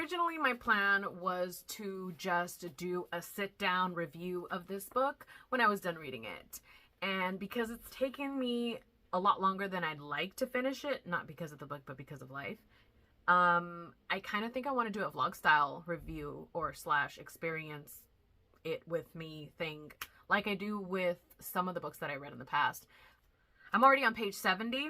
originally my plan was to just do a sit-down review of this book when I was done reading it. And because it's taken me a lot longer than I'd like to finish it, not because of the book, but because of life, I kind of think I want to do a vlog style review or / experience it with me thing like I do with some of the books that I read in the past. I'm already on page 70.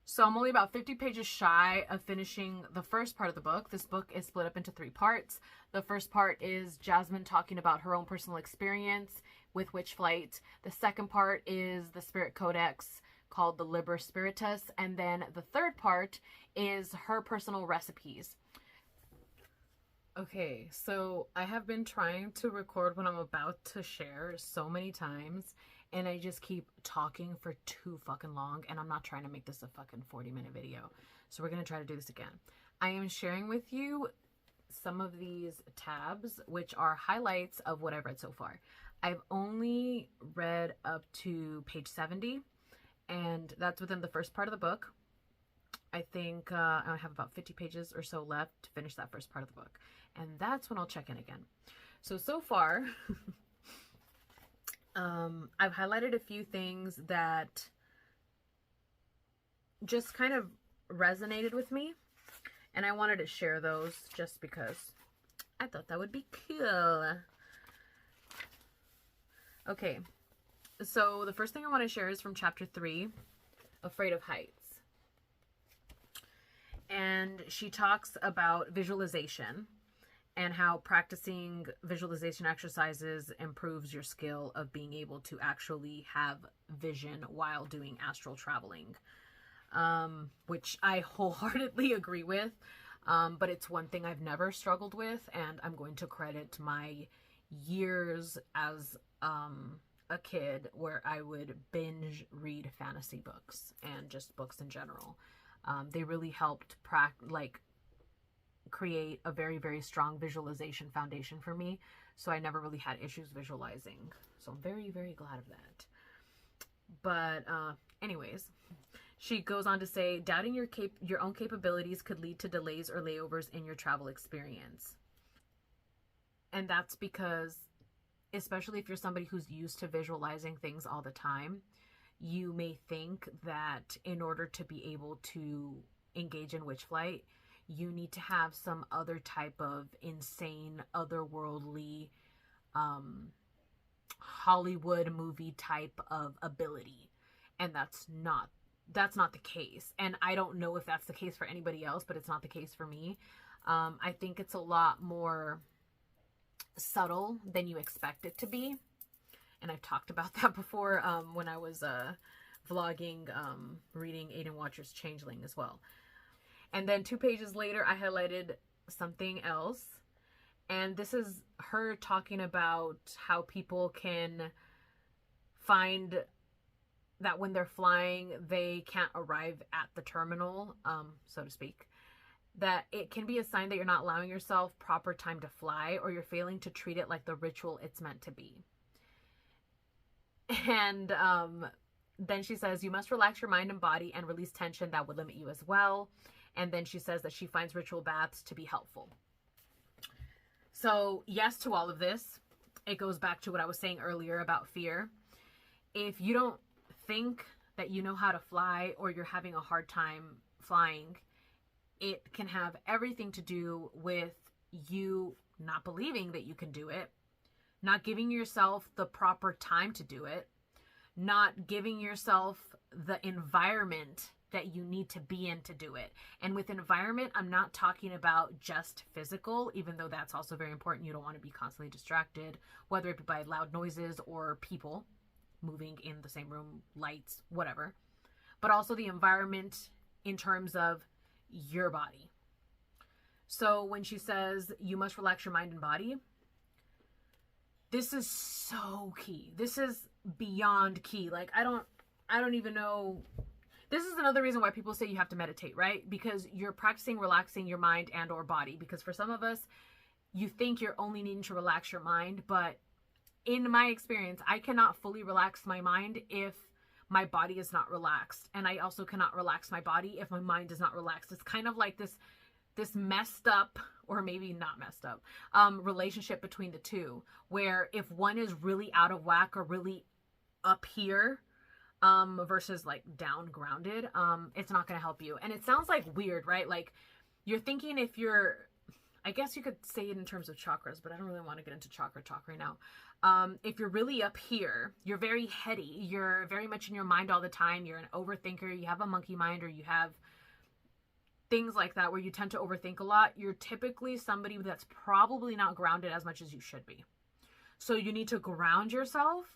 So I'm only about 50 pages shy of finishing the first part of the book. This book is split up into 3 parts. The first part is Jasmine talking about her own personal experience with Witchflight. The second part is the Spirit Codex called the Liber Spiritus. And then the third part is her personal recipes. Okay, so I have been trying to record what I'm about to share so many times, and I just keep talking for too fucking long, and I'm not trying to make this a fucking 40-minute video. So we're going to try to do this again. I am sharing with you some of these tabs, which are highlights of what I've read so far. I've only read up to page 70, and that's within the first part of the book. I think I have about 50 pages or so left to finish that first part of the book. And that's when I'll check in again. So far, I've highlighted a few things that just kind of resonated with me. And I wanted to share those just because I thought that would be cool. Okay, so the first thing I want to share is from chapter 3, Afraid of Heights. And she talks about visualization and how practicing visualization exercises improves your skill of being able to actually have vision while doing astral traveling, which I wholeheartedly agree with, but it's one thing I've never struggled with, and I'm going to credit my years as a kid where I would binge read fantasy books and just books in general. They really helped create a very, very strong visualization foundation for me. So I never really had issues visualizing. So I'm very, very glad of that. But anyways, she goes on to say, doubting your own capabilities could lead to delays or layovers in your travel experience. And that's because, especially if you're somebody who's used to visualizing things all the time, you may think that in order to be able to engage in Witchflight, you need to have some other type of insane, otherworldly, Hollywood movie type of ability. And that's not the case. And I don't know if that's the case for anybody else, but it's not the case for me. I think it's a lot more subtle than you expect it to be. And I've talked about that before when I was vlogging, reading Aiden Watcher's Changeling as well. And then 2 pages later, I highlighted something else. And this is her talking about how people can find that when they're flying, they can't arrive at the terminal, so to speak. That it can be a sign that you're not allowing yourself proper time to fly, or you're failing to treat it like the ritual it's meant to be. And then she says, you must relax your mind and body and release tension that would limit you as well. And then she says that she finds ritual baths to be helpful. So yes to all of this. It goes back to what I was saying earlier about fear. If you don't think that you know how to fly, or you're having a hard time flying, it can have everything to do with you not believing that you can do it, not giving yourself the proper time to do it, not giving yourself the environment that you need to be in to do it. And with environment, I'm not talking about just physical, even though that's also very important. You don't want to be constantly distracted, whether it be by loud noises or people moving in the same room, lights, whatever. But also the environment in terms of your body. So when she says you must relax your mind and body, this is so key. This is beyond key. Like, I don't even know. This is another reason why people say you have to meditate, right? Because you're practicing relaxing your mind and or body. Because for some of us, you think you're only needing to relax your mind, but in my experience, I cannot fully relax my mind if my body is not relaxed. And I also cannot relax my body if my mind is not relaxed. It's kind of like this this messed up, or maybe not messed up, relationship between the two, where if one is really out of whack or really up here, versus like down grounded, it's not going to help you. And it sounds like weird, right? Like you're thinking if you're, I guess you could say it in terms of chakras, but I don't really want to get into chakra talk right now. If you're really up here, you're very heady, you're very much in your mind all the time, you're an overthinker, you have a monkey mind, or you have things like that where you tend to overthink a lot, you're typically somebody that's probably not grounded as much as you should be. So you need to ground yourself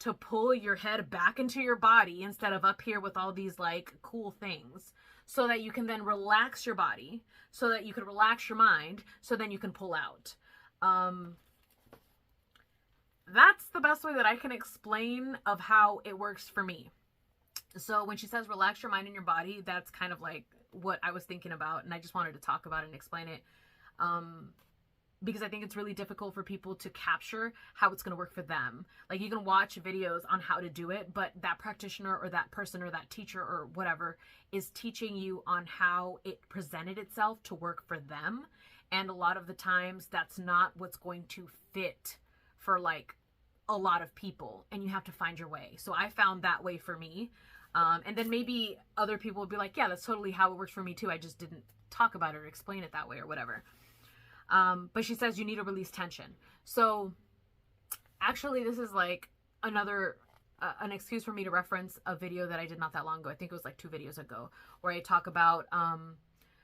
to pull your head back into your body instead of up here with all these like cool things, so that you can then relax your body, so that you can relax your mind, so then you can pull out. That's the best way that I can explain of how it works for me. So when she says relax your mind and your body, that's kind of like what I was thinking about, and I just wanted to talk about it and explain it, because I think it's really difficult for people to capture how it's going to work for them. Like you can watch videos on how to do it, but that practitioner or that person or that teacher or whatever is teaching you on how it presented itself to work for them, and a lot of the times that's not what's going to fit for like a lot of people, and you have to find your way. So I found that way for me. And then maybe other people would be like, yeah, that's totally how it works for me too. I just didn't talk about it or explain it that way or whatever. But she says you need to release tension. So actually this is like another, an excuse for me to reference a video that I did not that long ago. I think it was like 2 videos ago, where I talk about,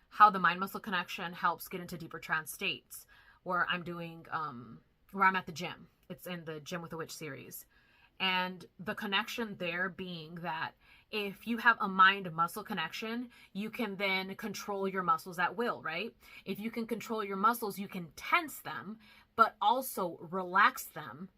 how the mind muscle connection helps get into deeper trance states, where I'm doing, where I'm at the gym. It's in the Gym with a Witch series. And the connection there being that if you have a mind muscle connection, you can then control your muscles at will, right? If you can control your muscles, you can tense them, but also relax them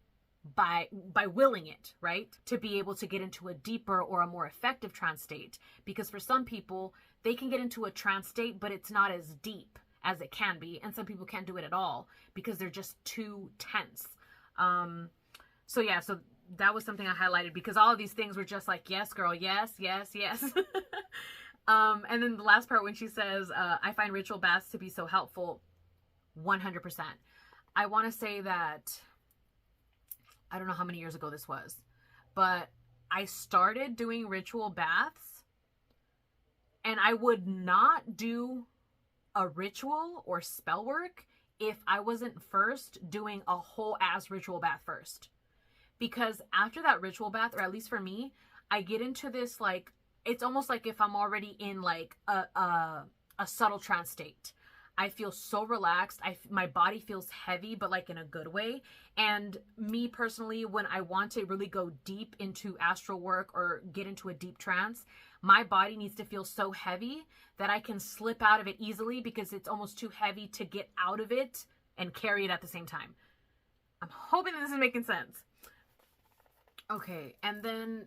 by willing it, right? To be able to get into a deeper or a more effective trance state. Because for some people, they can get into a trance state, but it's not as deep as it can be. And some people can't do it at all because they're just too tense. So yeah, so that was something I highlighted, because all of these things were just like, yes, girl, yes, yes, yes. And then the last part when she says, I find ritual baths to be so helpful, 100%. I want to say that, I don't know how many years ago this was, but I started doing ritual baths, and I would not do a ritual or spell work if I wasn't first doing a whole ass ritual bath first. Because after that ritual bath, or at least for me, I get into this, like, it's almost like if I'm already in like a subtle trance state. I feel so relaxed. My body feels heavy, but like in a good way. And me personally, when I want to really go deep into astral work or get into a deep trance, my body needs to feel so heavy that I can slip out of it easily, because it's almost too heavy to get out of it and carry it at the same time. I'm hoping that this is making sense. Okay, and then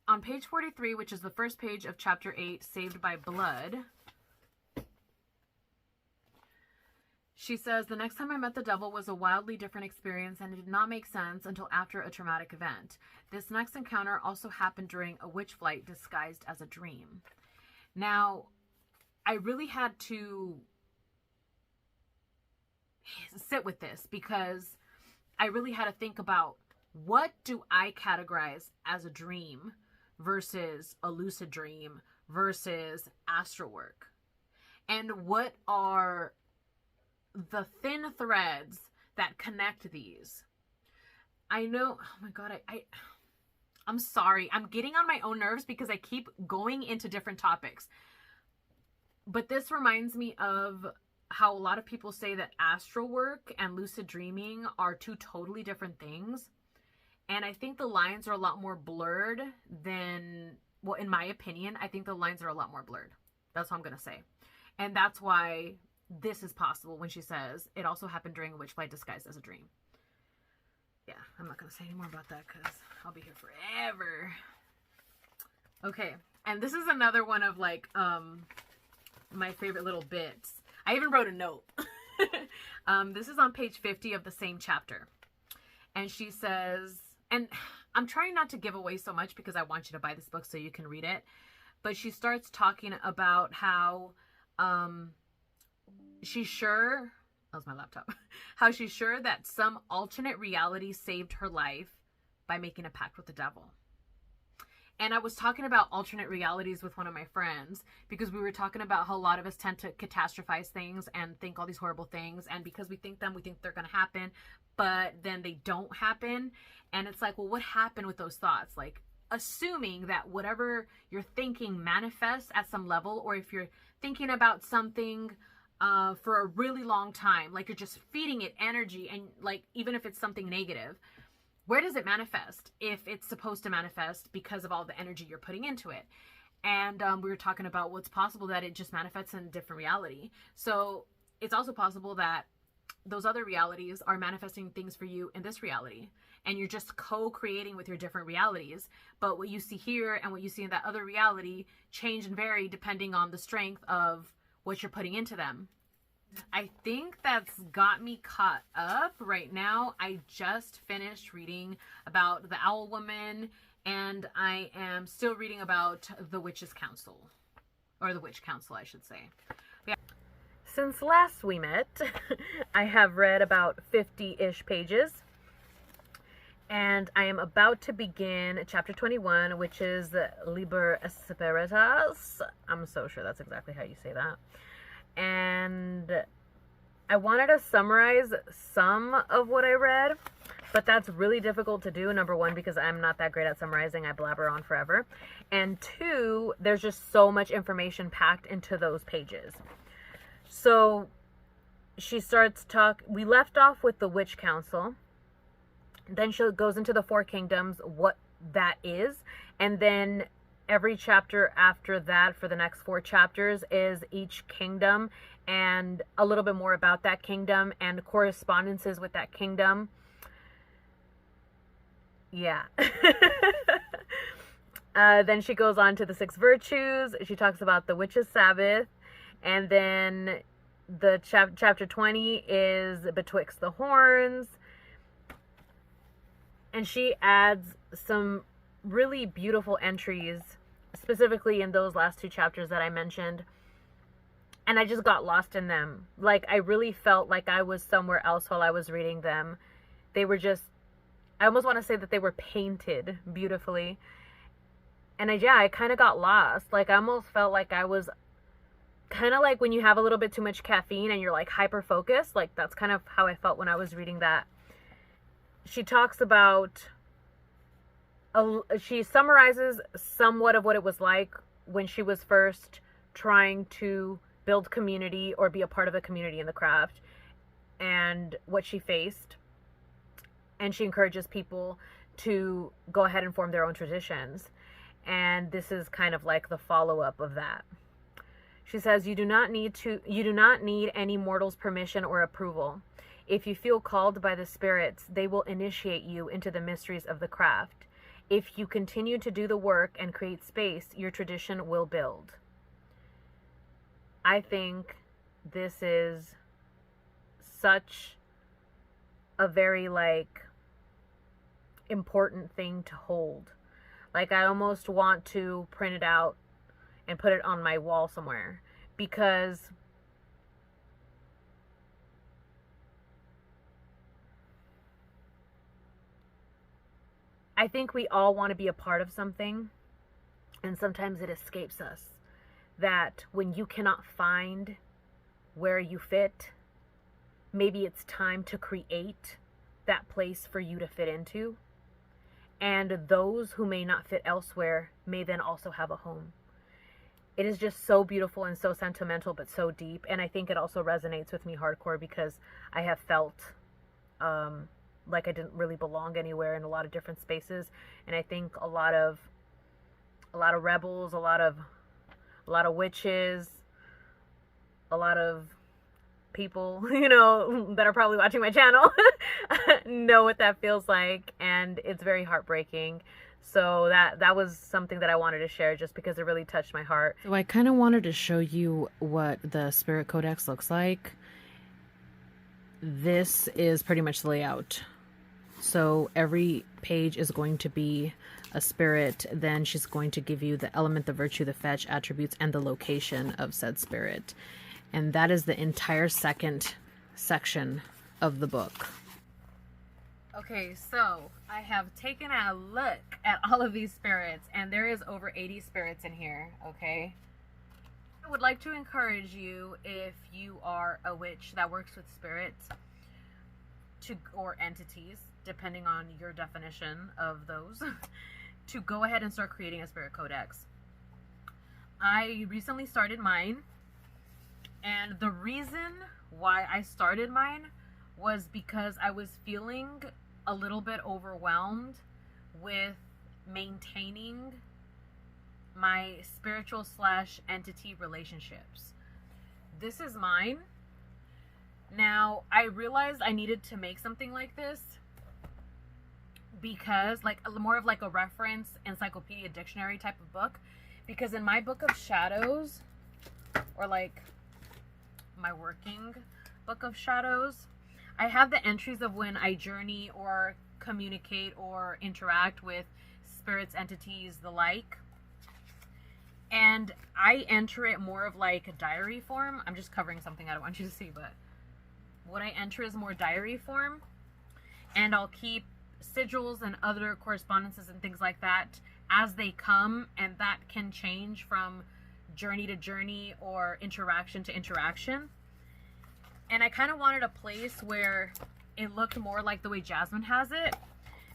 on page 43, which is the first page of chapter 8, Saved by Blood, she says, the next time I met the devil was a wildly different experience, and it did not make sense until after a traumatic event. This next encounter also happened during a witch flight disguised as a dream. Now, I really had to sit with this, because I really had to think about, what do I categorize as a dream versus a lucid dream versus astral work? And what are the thin threads that connect these? I know, oh my God, I'm sorry. I'm getting on my own nerves because I keep going into different topics. But this reminds me of how a lot of people say that astral work and lucid dreaming are 2 totally different things. And I think the lines are a lot more blurred than, well, in my opinion, I think the lines are a lot more blurred. That's what I'm going to say. And that's why this is possible when she says it also happened during a witch flight disguised as a dream. Yeah, I'm not going to say any more about that because I'll be here forever. Okay, and this is another one of like my favorite little bits. I even wrote a note. This is on page 50 of the same chapter. And she says, and I'm trying not to give away so much because I want you to buy this book so you can read it. But she starts talking about how she's sure, that was my laptop, how she's sure that some alternate reality saved her life by making a pact with the devil. And I was talking about alternate realities with one of my friends because we were talking about how a lot of us tend to catastrophize things and think all these horrible things. And because we think them, we think they're going to happen, but then they don't happen. And it's like, well, what happened with those thoughts? Like, assuming that whatever you're thinking manifests at some level, or if you're thinking about something for a really long time, like you're just feeding it energy, and like, even if it's something negative, where does it manifest if it's supposed to manifest because of all the energy you're putting into it? And we were talking about what's possible that it just manifests in a different reality. So it's also possible that those other realities are manifesting things for you in this reality, and you're just co-creating with your different realities. But what you see here and what you see in that other reality change and vary depending on the strength of what you're putting into them. I think that's got me caught up right now. I just finished reading about the Owl Woman, and I am still reading about the Witch's Council, or the Witch Council, I should say. Yeah. Since last we met, I have read about 50-ish pages, and I am about to begin chapter 21, which is Liber Espiritus. I'm so sure that's exactly how you say that. And I wanted to summarize some of what I read, but that's really difficult to do. Number one, because I'm not that great at summarizing. I blabber on forever. And two, there's just so much information packed into those pages. So she starts we left off with the Witch Council. Then she goes into the Four Kingdoms, what that is. And then every chapter after that, for the next 4 chapters, is each kingdom and a little bit more about that kingdom and correspondences with that kingdom. Yeah. Then she goes on to the 6 virtues. She talks about the witch's Sabbath. And then the chapter 20 is Betwixt the Horns. And she adds some really beautiful entries, specifically in those last 2 chapters that I mentioned. And I just got lost in them. Like, I really felt like I was somewhere else while I was reading them. They were just, I almost want to say that they were painted beautifully. And I kind of got lost. Like, I almost felt like I was kind of like when you have a little bit too much caffeine and you're like hyper focused. Like, that's kind of how I felt when I was reading that. She talks about, she summarizes somewhat of what it was like when she was first trying to build community or be a part of a community in the craft, and what she faced. And she encourages people to go ahead and form their own traditions. And this is kind of like the follow-up of that. She says, you do not need any mortal's permission or approval. If you feel called by the spirits, they will initiate you into the mysteries of the craft. If you continue to do the work and create space, your tradition will build. I think this is such a very, like, important thing to hold. Like, I almost want to print it out and put it on my wall somewhere, because I think we all want to be a part of something, and sometimes it escapes us that when you cannot find where you fit, maybe it's time to create that place for you to fit into. And those who may not fit elsewhere may then also have a home. It is just so beautiful and so sentimental, but so deep. And I think it also resonates with me hardcore, because I have felt like I didn't really belong anywhere in a lot of different spaces. And I think a lot of rebels, a lot of witches, a lot of people, you know, that are probably watching my channel know what that feels like, and it's very heartbreaking. So that was something that I wanted to share, just because it really touched my heart. So I kind of wanted to show you what the Spirit Codex looks like. This is pretty much the layout. So every page is going to be a spirit. Then she's going to give you the element, the virtue, the fetch, attributes, and the location of said spirit. And that is the entire second section of the book. Okay, so I have taken a look at all of these spirits, and there is over 80 spirits in here, okay? I would like to encourage you, if you are a witch that works with spirits or entities, depending on your definition of those, to go ahead and start creating a spirit codex. I recently started mine, and the reason why I started mine was because I was feeling a little bit overwhelmed with maintaining my spiritual / entity relationships. This is mine. Now, I realized I needed to make something like this because, like, more of like a reference encyclopedia dictionary type of book, because in my book of shadows, or like my working book of shadows, I have the entries of when I journey or communicate or interact with spirits, entities, the like. And I enter it more of like a diary form. I'm just covering something I don't want you to see, but what I enter is more diary form. And I'll keep sigils and other correspondences and things like that as they come, and that can change from journey to journey or interaction to interaction. And I kind of wanted a place where it looked more like the way Jazmyne has it,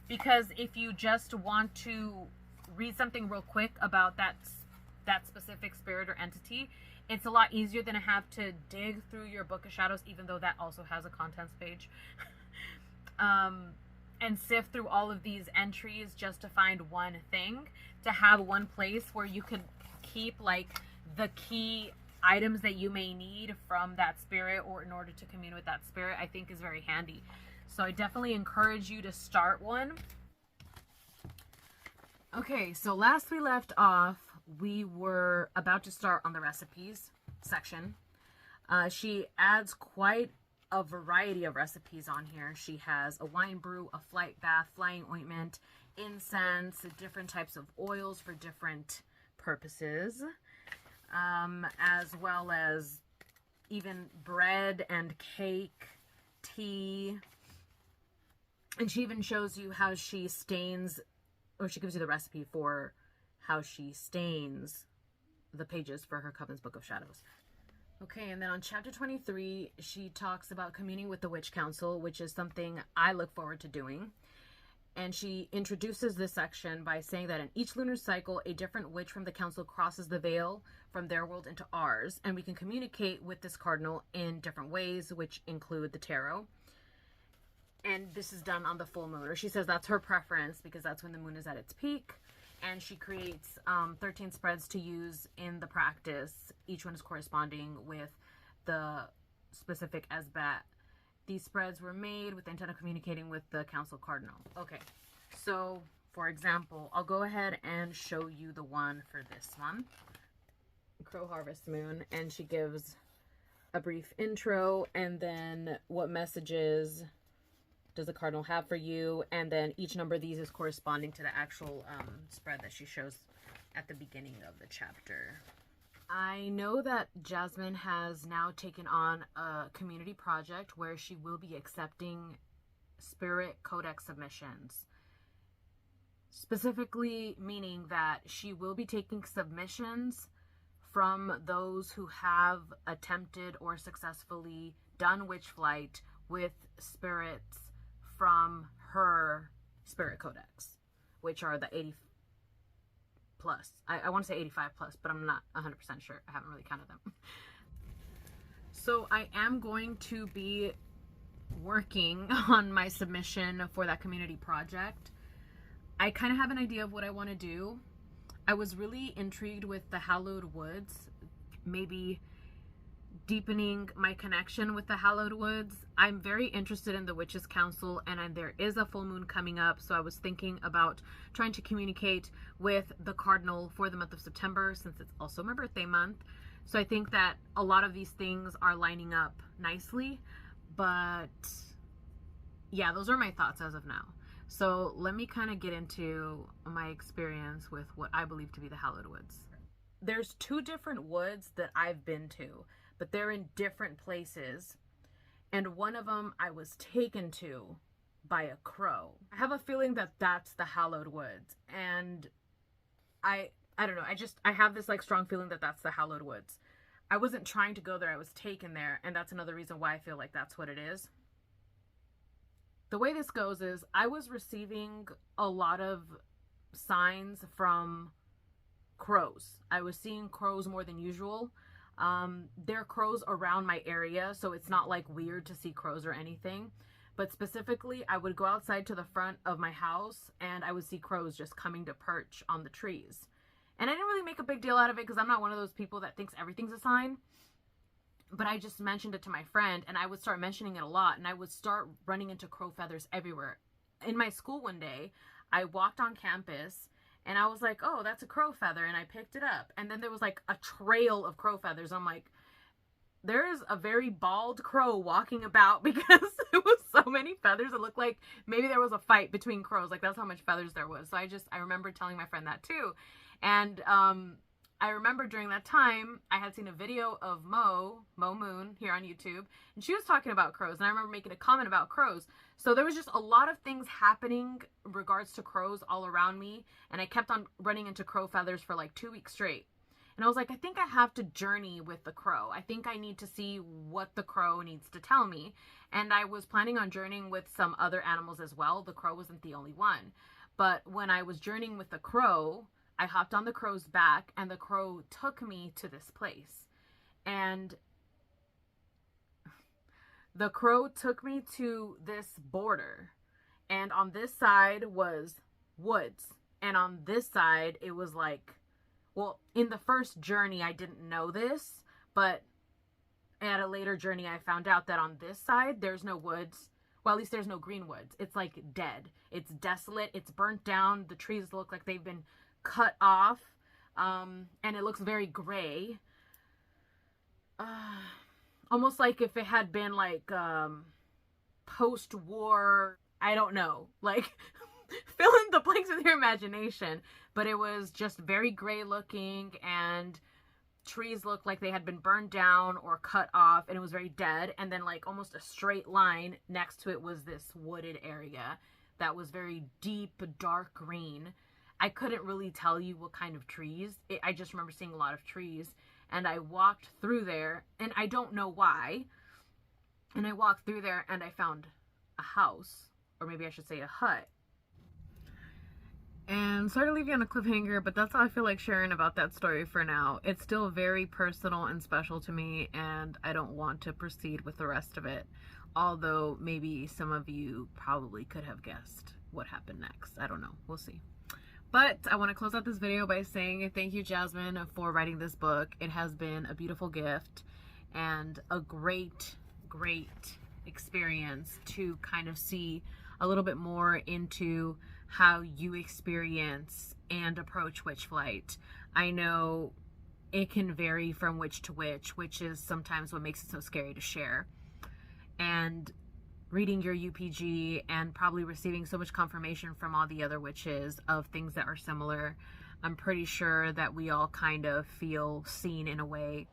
because if you just want to read something real quick about that specific spirit or entity, it's a lot easier than to have to dig through your book of shadows, even though that also has a contents page, and sift through all of these entries just to find one thing. To have one place where you can keep like the key items that you may need from that spirit or in order to commune with that spirit, I think is very handy. So I definitely encourage you to start one. Okay, so last we left off, we were about to start on the recipes section. She adds quite a variety of recipes on here. She has a wine brew, a flight bath, flying ointment, incense, different types of oils for different purposes. As well as even bread and cake, tea. And she even shows you how she stains, or she gives you the recipe for how she stains the pages for her Coven's Book of Shadows. Okay, and then on chapter 23, she talks about communing with the Witch Council, which is something I look forward to doing. And she introduces this section by saying that in each lunar cycle, a different witch from the council crosses the veil from their world into ours, and we can communicate with this cardinal in different ways, which include the tarot. And this is done on the full moon, or she says that's her preference because that's when the moon is at its peak. And she creates 13 spreads to use in the practice. Each one is corresponding with the specific esbat. These spreads were made with the intent of communicating with the council cardinal. Okay, so for example, I'll go ahead and show you the one for this one, Crow Harvest Moon, and she gives a brief intro, and then what messages does the cardinal have for you, and then each number of these is corresponding to the actual spread that she shows at the beginning of the chapter. I know that Jazmyne has now taken on a community project where she will be accepting spirit codex submissions. Specifically meaning that she will be taking submissions from those who have attempted or successfully done witchflight with spirits from her spirit codex, which are the 80 plus. I want to say 85 plus, but I'm not 100% sure. I haven't really counted them. So I am going to be working on my submission for that community project. I kind of have an idea of what I want to do. I was really intrigued with the Hallowed Woods, maybe deepening my connection with the Hallowed Woods. I'm very interested in the Witches Council, and there is a full moon coming up, so I was thinking about trying to communicate with the cardinal for the month of September, since it's also my birthday month. So I think that a lot of these things are lining up nicely, but yeah, those are my thoughts as of now. So let me kind of get into my experience with what I believe to be the Hallowed Woods. There's two different woods that I've been to, but they're in different places. And one of them I was taken to by a crow. I have a feeling that that's the Hallowed Woods. And I don't know. I have this like strong feeling that that's the Hallowed Woods. I wasn't trying to go there. I was taken there. And that's another reason why I feel like that's what it is. The way this goes is I was receiving a lot of signs from crows. I was seeing crows more than usual. There are crows around my area, so it's not like weird to see crows or anything. But specifically, I would go outside to the front of my house and I would see crows just coming to perch on the trees. And I didn't really make a big deal out of it because I'm not one of those people that thinks everything's a sign. But I just mentioned it to my friend, and I would start mentioning it a lot, and I would start running into crow feathers everywhere. In my school one day, I walked on campus, and I was like, oh, that's a crow feather, and I picked it up. And then there was like a trail of crow feathers. I'm like, there is a very bald crow walking about because there was so many feathers. It looked like maybe there was a fight between crows. Like, that's how much feathers there was. So I remember telling my friend that too. And I remember during that time, I had seen a video of Mo Moon here on YouTube, and she was talking about crows, and I remember making a comment about crows. So there was just a lot of things happening in regards to crows all around me, and I kept on running into crow feathers for like 2 weeks straight. And I was like, I think I have to journey with the crow. I think I need to see what the crow needs to tell me. And I was planning on journeying with some other animals as well. The crow wasn't the only one. But when I was journeying with the crow, I hopped on the crow's back, and the crow took me to this place. And the crow took me to this border. And on this side was woods. And on this side, it was like, well, in the first journey, I didn't know this. But at a later journey, I found out that on this side, there's no woods. Well, at least there's no green woods. It's like dead. It's desolate. It's burnt down. The trees look like they've been cut off, and it looks very gray, almost like if it had been like post-war, I don't know, like fill in the blanks with your imagination. But it was just very gray looking, and trees looked like they had been burned down or cut off, and it was very dead. And then like almost a straight line next to it was this wooded area that was very deep dark green. I couldn't really tell you what kind of trees. I just remember seeing a lot of trees. And I walked through there, and I don't know why. And I walked through there, and I found a house. Or maybe I should say a hut. And sorry to leave you on a cliffhanger, but that's how I feel like sharing about that story for now. It's still very personal and special to me, and I don't want to proceed with the rest of it. Although maybe some of you probably could have guessed what happened next. I don't know. We'll see. But I want to close out this video by saying thank you, Jazmyne, for writing this book. It has been a beautiful gift and a great, great experience to kind of see a little bit more into how you experience and approach Witchflight. I know it can vary from witch to witch, which is sometimes what makes it so scary to share. And reading your UPG and probably receiving so much confirmation from all the other witches of things that are similar, I'm pretty sure that we all kind of feel seen in a way.